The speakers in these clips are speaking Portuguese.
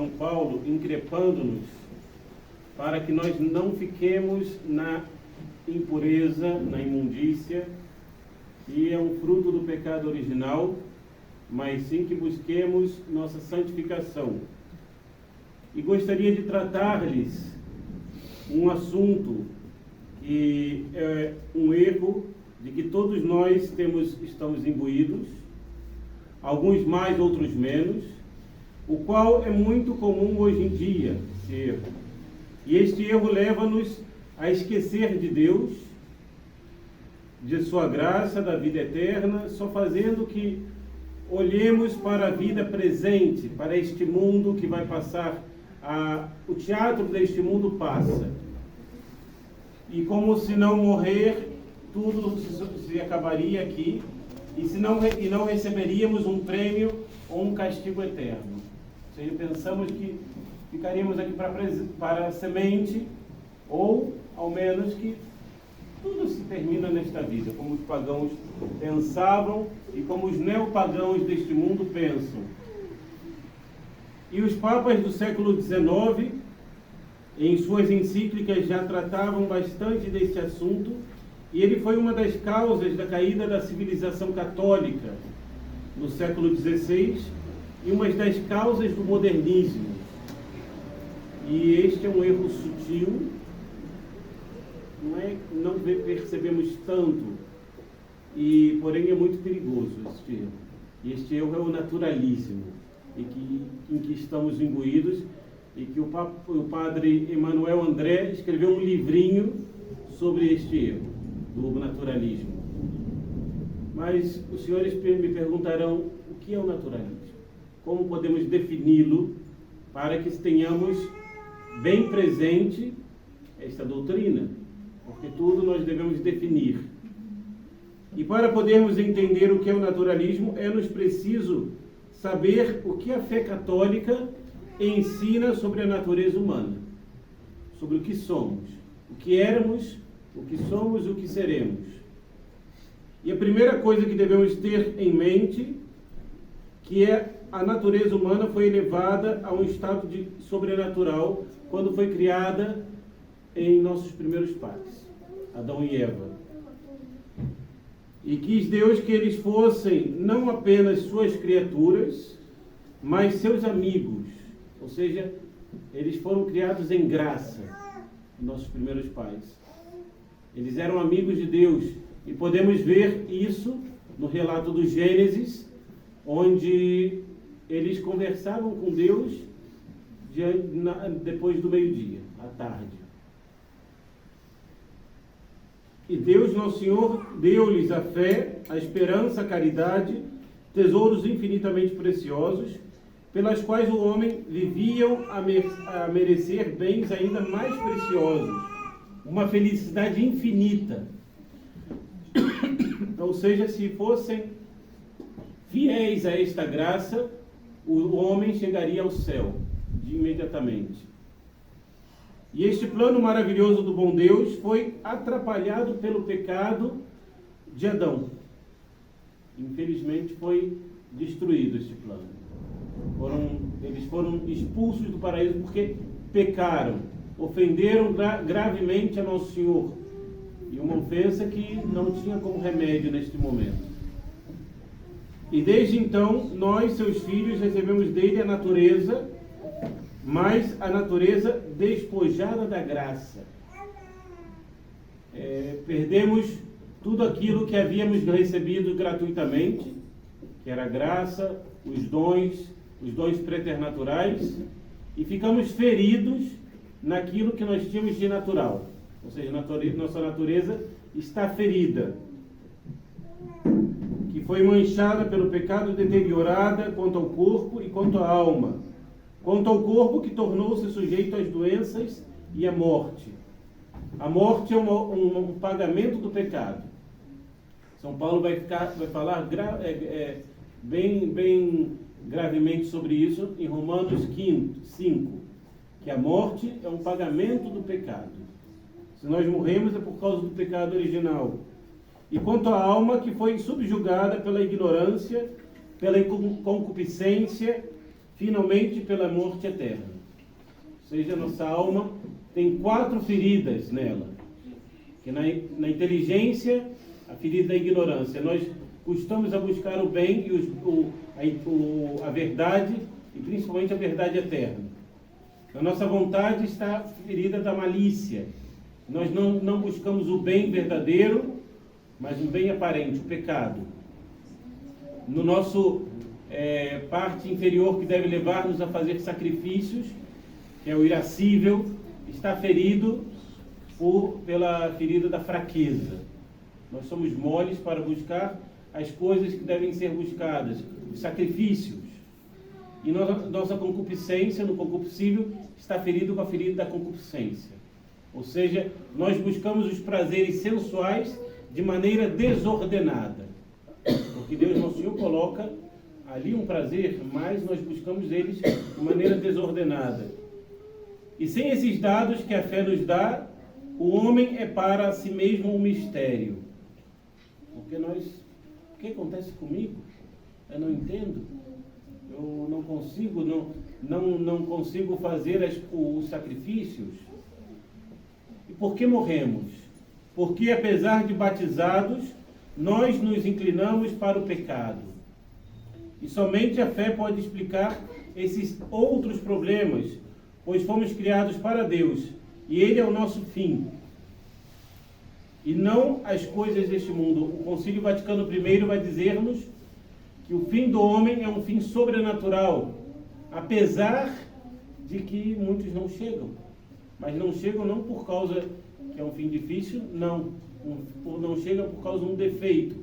São Paulo increpando-nos para que nós não fiquemos na impureza, na imundícia, que é um fruto do pecado original, mas sim que busquemos nossa santificação. E gostaria de tratar-lhes um assunto que é um erro de que todos nós estamos imbuídos, alguns mais, outros menos, o qual é muito comum hoje em dia, esse erro. E este erro leva-nos a esquecer de Deus, de sua graça, da vida eterna, só fazendo que olhemos para a vida presente, para este mundo que vai passar, o teatro deste mundo passa. E como se não morrer, tudo se acabaria aqui, e não receberíamos um prêmio ou um castigo eterno. Ou seja, pensamos que ficaríamos aqui para a semente, ou ao menos que tudo se termina nesta vida, como os pagãos pensavam e como os neopagãos deste mundo pensam. E os papas do século XIX, em suas encíclicas, já tratavam bastante deste assunto, e ele foi uma das causas da caída da civilização católica no século XVI e uma das causas do modernismo. E este é um erro sutil, não percebemos tanto, porém é muito perigoso este erro. E este erro é o naturalismo, em que estamos imbuídos, e que o padre Emmanuel André escreveu um livrinho sobre este erro, do naturalismo. Mas os senhores me perguntarão o que é o naturalismo? Como podemos defini-lo para que tenhamos bem presente esta doutrina? Porque tudo nós devemos definir. E para podermos entender o que é o naturalismo, é-nos preciso saber o que a fé católica ensina sobre a natureza humana, sobre o que somos, o que éramos, o que somos e o que seremos. E a primeira coisa que devemos ter em mente, que a natureza humana foi elevada a um estado de sobrenatural quando foi criada em nossos primeiros pais, Adão e Eva. E quis Deus que eles fossem não apenas suas criaturas, mas seus amigos. Ou seja, eles foram criados em graça, nossos primeiros pais. Eles eram amigos de Deus. E podemos ver isso no relato do Gênesis, onde eles conversavam com Deus depois do meio-dia, à tarde. E Deus, nosso Senhor, deu-lhes a fé, a esperança, a caridade, tesouros infinitamente preciosos, pelas quais o homem viviam a merecer bens ainda mais preciosos, uma felicidade infinita. Ou seja, se fossem fiéis a esta graça, o homem chegaria ao céu imediatamente. E este plano maravilhoso do bom Deus foi atrapalhado pelo pecado de Adão. Infelizmente foi destruído este plano. Eles foram expulsos do paraíso porque pecaram, ofenderam gravemente a Nosso Senhor. E uma ofensa que não tinha como remédio neste momento. E desde então, nós, seus filhos, recebemos dele a natureza, mas a natureza despojada da graça. Perdemos tudo aquilo que havíamos recebido gratuitamente, que era a graça, os dons preternaturais, e ficamos feridos naquilo que nós tínhamos de natural. Ou seja, nossa natureza está ferida, que foi manchada pelo pecado, deteriorada quanto ao corpo e quanto à alma. Quanto ao corpo, que tornou-se sujeito às doenças e à morte. A morte é um pagamento do pecado. São Paulo vai falar bem gravemente sobre isso em Romanos 5, que a morte é um pagamento do pecado. Se nós morremos é por causa do pecado original. E quanto à alma, que foi subjugada pela ignorância, pela concupiscência, finalmente pela morte eterna. Ou seja, nossa alma tem 4 feridas nela. Que na inteligência, a ferida da ignorância. Nós costumamos a buscar o bem e a verdade, e principalmente a verdade eterna. Na nossa vontade está a ferida da malícia. Nós não buscamos o bem verdadeiro, mas o bem aparente, o pecado. No nosso parte inferior, que deve levar-nos a fazer sacrifícios, que é o irascível, está ferido pela ferida da fraqueza. Nós somos moles para buscar as coisas que devem ser buscadas, os sacrifícios. E nossa concupiscência, no concupiscível, está ferido com a ferida da concupiscência. Ou seja, nós buscamos os prazeres sensuais de maneira desordenada. Porque Deus, nosso Senhor, coloca ali um prazer, mas nós buscamos eles de maneira desordenada. E sem esses dados que a fé nos dá, o homem é para si mesmo um mistério. Porque o que acontece comigo? Eu não entendo. Eu não consigo, não consigo fazer os sacrifícios. E por que morremos? Porque, apesar de batizados, nós nos inclinamos para o pecado. E somente a fé pode explicar esses outros problemas, pois fomos criados para Deus, e Ele é o nosso fim, e não as coisas deste mundo. O Concílio Vaticano I vai dizer-nos que o fim do homem é um fim sobrenatural, apesar de que muitos não chegam. Mas não chegam não por causa que é um fim difícil, não chegam por causa de um defeito,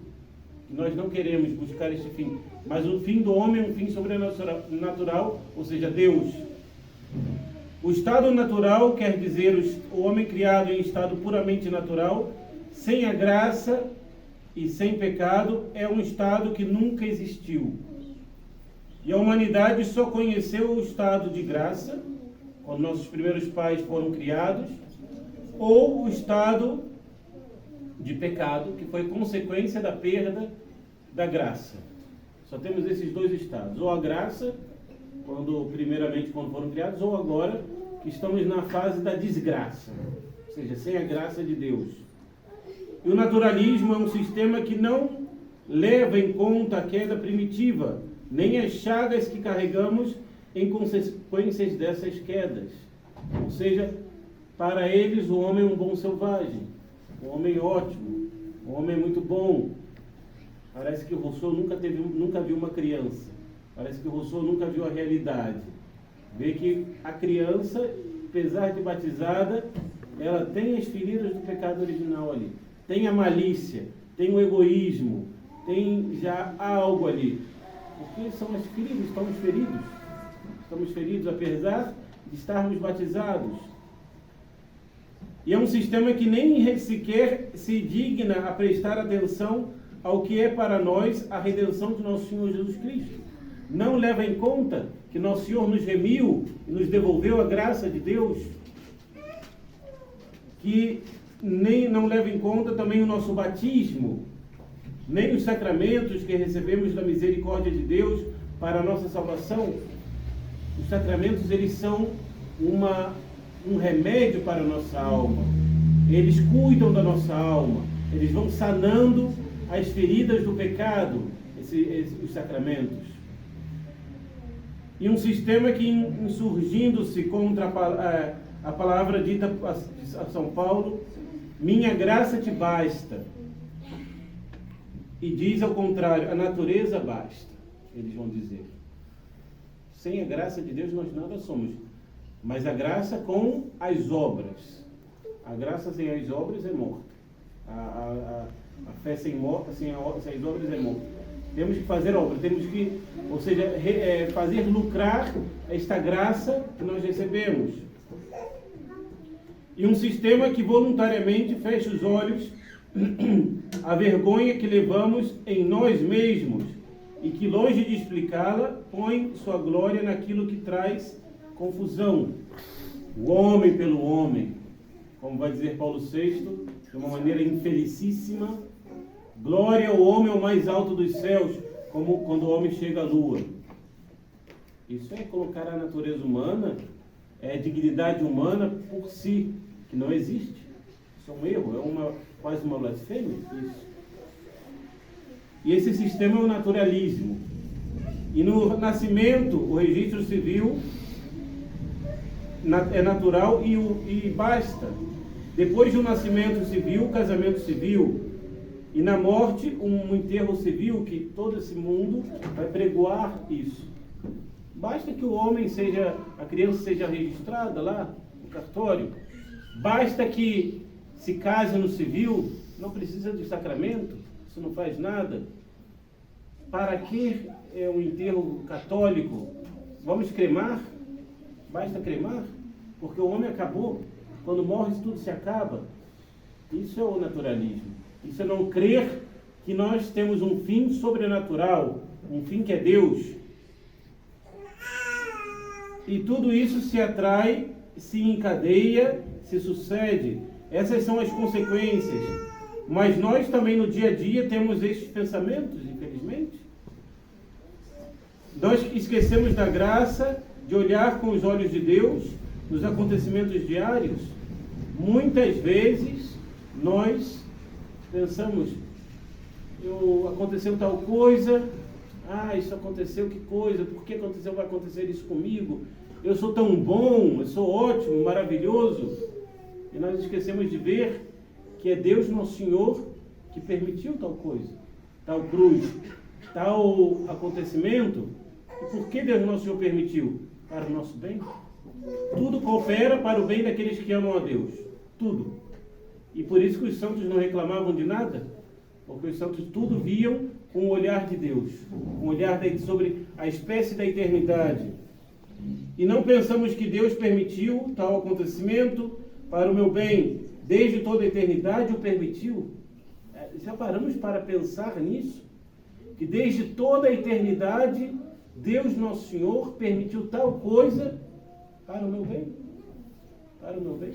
que nós não queremos buscar este fim. Mas o fim do homem é um fim sobrenatural, ou seja, Deus. O estado natural quer dizer o homem criado em estado puramente natural, sem a graça e sem pecado, é um estado que nunca existiu. E a humanidade só conheceu o estado de graça, quando nossos primeiros pais foram criados, ou o estado de pecado, que foi consequência da perda da graça. Só temos esses 2 estados, ou a graça, primeiramente quando foram criados, ou agora, que estamos na fase da desgraça, ou seja, sem a graça de Deus. E o naturalismo é um sistema que não leva em conta a queda primitiva, nem as chagas que carregamos em consequências dessas quedas. Ou seja, para eles o homem é um bom selvagem, um homem ótimo, um homem muito bom. Parece que o Rousseau nunca viu uma criança. Parece que o Rousseau nunca viu a realidade. Vê que a criança, apesar de batizada, ela tem as feridas do pecado original ali. Tem a malícia, tem o egoísmo, tem já algo ali. Porque são as feridas, estamos feridos. Estamos feridos apesar de estarmos batizados. E é um sistema que nem sequer se digna a prestar atenção ao que é para nós a redenção de nosso Senhor Jesus Cristo. Não leva em conta que nosso Senhor nos remiu e nos devolveu a graça de Deus. Que nem não leva em conta também o nosso batismo, nem os sacramentos que recebemos da misericórdia de Deus para a nossa salvação. Os sacramentos, eles são um remédio para a nossa alma. Eles cuidam da nossa alma. Eles vão sanando as feridas do pecado, os sacramentos. E um sistema que, insurgindo-se contra a palavra dita a São Paulo, minha graça te basta. E diz ao contrário, a natureza basta. Eles vão dizer. Sem a graça de Deus nós nada somos. Mas a graça com as obras. A graça sem as obras é morta. A fé sem as obras é morta. Temos que fazer obra, ou seja, fazer lucrar esta graça que nós recebemos. E um sistema que voluntariamente fecha os olhos à vergonha que levamos em nós mesmos e que, longe de explicá-la, põe sua glória naquilo que traz confusão. O homem pelo homem, como vai dizer Paulo VI, de uma maneira infelicíssima, glória ao homem ao mais alto dos céus, como quando o homem chega à lua. Isso é colocar a natureza humana, a dignidade humana por si, que não existe. Isso é um erro, quase uma blasfêmia. Isso. E esse sistema é o naturalismo. E no nascimento, o registro civil é natural e basta. Depois de um nascimento civil, casamento civil. E na morte, um enterro civil, que todo esse mundo vai pregoar isso. Basta que o homem a criança seja registrada lá no cartório. Basta que se case no civil, não precisa de sacramento, isso não faz nada. Para que é um enterro católico? Vamos cremar? Basta cremar? Porque o homem acabou. Quando morre, tudo se acaba. Isso é o naturalismo. Isso é não crer que nós temos um fim sobrenatural, um fim que é Deus. E tudo isso se atrai, se encadeia, se sucede. Essas são as consequências. Mas nós também no dia a dia temos estes pensamentos, infelizmente. Nós esquecemos da graça de olhar com os olhos de Deus nos acontecimentos diários. Muitas vezes nós pensamos, aconteceu tal coisa, isso aconteceu, que coisa, por que aconteceu, vai acontecer isso comigo? Eu sou tão bom, eu sou ótimo, maravilhoso. E nós esquecemos de ver que é Deus nosso Senhor que permitiu tal coisa, tal cruz, tal acontecimento. E por que Deus nosso Senhor permitiu? Para o nosso bem. Tudo coopera para o bem daqueles que amam a Deus. Tudo. E por isso que os santos não reclamavam de nada, porque os santos tudo viam com o olhar de Deus, com o olhar sobre a espécie da eternidade. E não pensamos que Deus permitiu tal acontecimento para o meu bem, desde toda a eternidade o permitiu. Já paramos para pensar nisso? Que desde toda a eternidade, Deus Nosso Senhor permitiu tal coisa para o meu bem. Para o meu bem.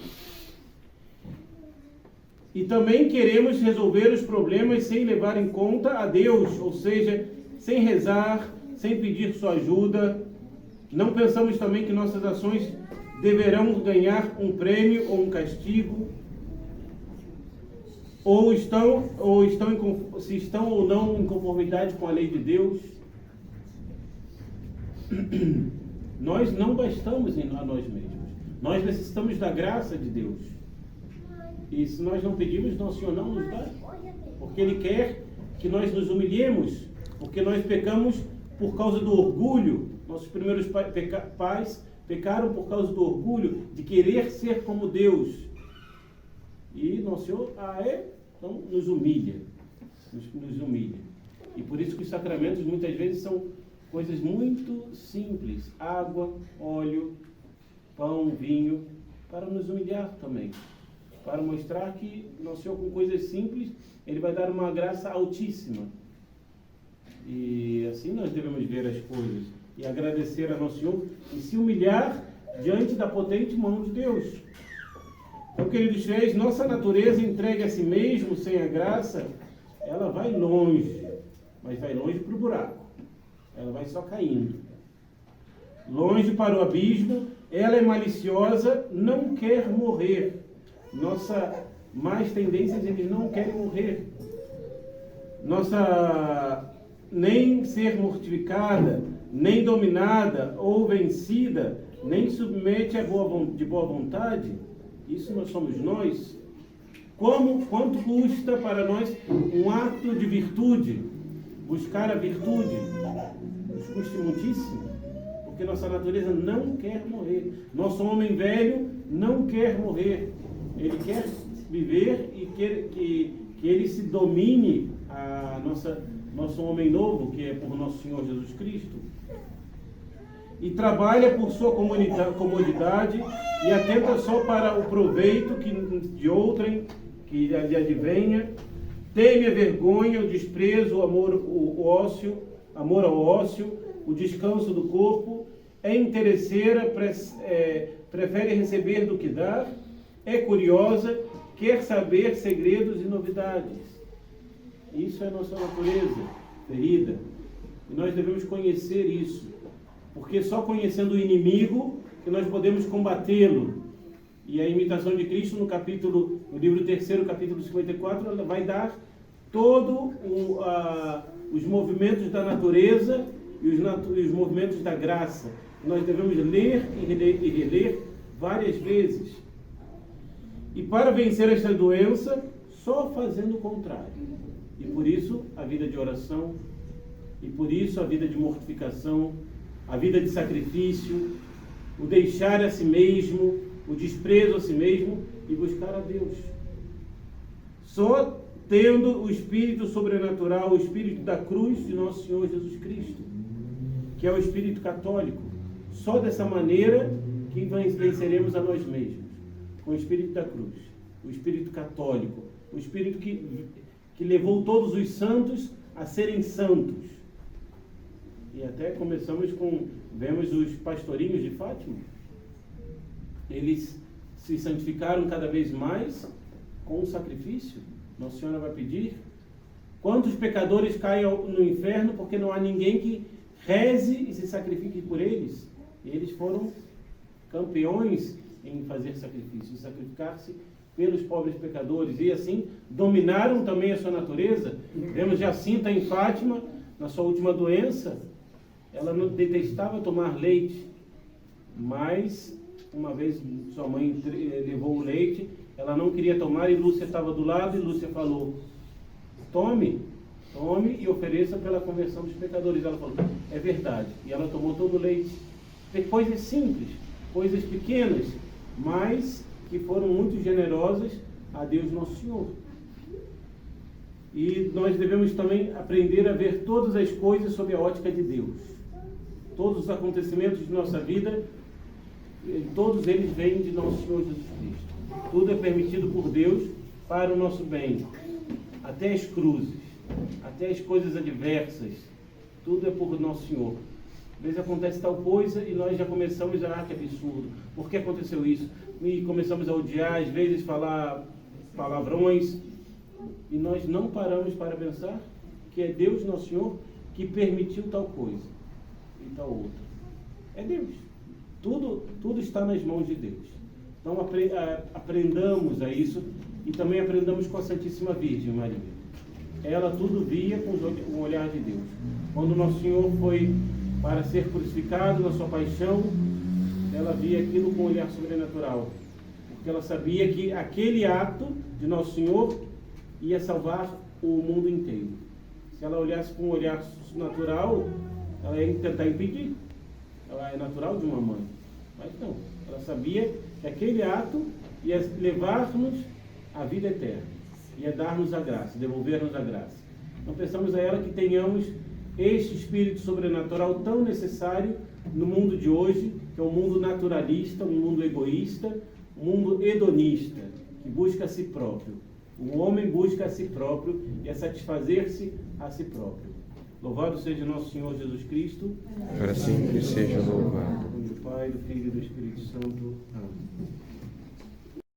E também queremos resolver os problemas sem levar em conta a Deus, ou seja, sem rezar, sem pedir sua ajuda. Não pensamos também que nossas ações deverão ganhar um prêmio ou um castigo, se estão ou não em conformidade com a lei de Deus. Nós não bastamos a nós mesmos. Nós necessitamos da graça de Deus. E se nós não pedimos, nosso Senhor não nos dá. Porque Ele quer que nós nos humilhemos, porque nós pecamos por causa do orgulho. Nossos primeiros pais pecaram por causa do orgulho de querer ser como Deus. E nosso Senhor, então nos humilha. Nos humilha. E por isso que os sacramentos muitas vezes são coisas muito simples. Água, óleo, pão, vinho, para nos humilhar também. Para mostrar que nosso Senhor, com coisas simples, Ele vai dar uma graça altíssima. E assim nós devemos ver as coisas. E agradecer a nosso Senhor e se humilhar diante da potente mão de Deus. Então, queridos fiéis, nossa natureza entregue a si mesmo, sem a graça, ela vai longe. Mas vai longe para o buraco. Ela vai só caindo. Longe para o abismo, ela é maliciosa, não quer morrer. Nossa mais tendências, eles não querem morrer. Nem ser mortificada, nem dominada ou vencida, nem submete de boa vontade. Isso nós somos nós. Quanto custa para nós um ato de virtude? Buscar a virtude? Nos custa muitíssimo, porque nossa natureza não quer morrer. Nosso homem velho não quer morrer. Ele quer viver e quer que ele se domine nosso homem novo, que é por nosso Senhor Jesus Cristo. E trabalha por sua comodidade e atenta só para o proveito de outrem que lhe advenha. Teme a vergonha, o desprezo, o amor ao ócio, o descanso do corpo. É interesseira, prefere receber do que dar. É curiosa, quer saber segredos e novidades. Isso é a nossa natureza ferida. E nós devemos conhecer isso. porque só conhecendo o inimigo que nós podemos combatê-lo. E a imitação de Cristo, no livro 3º, capítulo 54, ela vai dar todos os movimentos da natureza e os movimentos da graça. Nós devemos ler e reler várias vezes. E para vencer esta doença, só fazendo o contrário. E por isso a vida de oração, e por isso a vida de mortificação, a vida de sacrifício, o deixar a si mesmo, o desprezo a si mesmo e buscar a Deus. Só tendo o Espírito sobrenatural, o Espírito da cruz de nosso Senhor Jesus Cristo, que é o Espírito católico. Só dessa maneira que venceremos a nós mesmos, com o Espírito da cruz, o Espírito católico, o Espírito que levou todos os santos a serem santos. E até vemos os pastorinhos de Fátima. Eles se santificaram cada vez mais com o sacrifício. Nossa Senhora vai pedir. Quantos pecadores caem no inferno porque não há ninguém que reze e se sacrifique por eles? E eles foram campeões em fazer sacrifício, em sacrificar-se pelos pobres pecadores. E assim dominaram também a sua natureza. Vemos Jacinta em Fátima, na sua última doença. Ela não detestava tomar leite, mas uma vez sua mãe levou o leite, ela não queria tomar e Lúcia estava do lado e Lúcia falou: tome e ofereça pela conversão dos pecadores. Ela falou: é verdade. E ela tomou todo o leite. Tem coisas simples, coisas pequenas, mas que foram muito generosas a Deus Nosso Senhor. E nós devemos também aprender a ver todas as coisas sob a ótica de Deus. Todos os acontecimentos de nossa vida, todos eles vêm de nosso Senhor Jesus Cristo. Tudo é permitido por Deus para o nosso bem. Até as cruzes, até as coisas adversas, tudo é por nosso Senhor. Às vezes acontece tal coisa e nós já começamos a que absurdo. Por que aconteceu isso? E começamos a odiar, às vezes falar palavrões. E nós não paramos para pensar que é Deus, nosso Senhor, que permitiu tal coisa e tal outra. É Deus. Tudo está nas mãos de Deus. Então aprendamos a isso e também aprendamos com a Santíssima Virgem Maria. Ela tudo via com o olhar de Deus. Quando Nosso Senhor foi para ser crucificado na sua paixão, ela via aquilo com um olhar sobrenatural. Porque ela sabia que aquele ato de Nosso Senhor ia salvar o mundo inteiro. Se ela olhasse com um olhar natural, ela ia tentar impedir. Ela é natural de uma mãe. Mas não. Ela sabia que aquele ato ia levar-nos à vida eterna. Ia dar-nos a graça, devolver-nos a graça. Então pensamos a ela que tenhamos este espírito sobrenatural tão necessário no mundo de hoje, que é um mundo naturalista, um mundo egoísta, um mundo hedonista, que busca a si próprio. O homem busca a si próprio e a satisfazer-se a si próprio. Louvado seja nosso Senhor Jesus Cristo. Para sempre seja louvado. Em nome do Pai, do Filho e do Espírito Santo. Amém.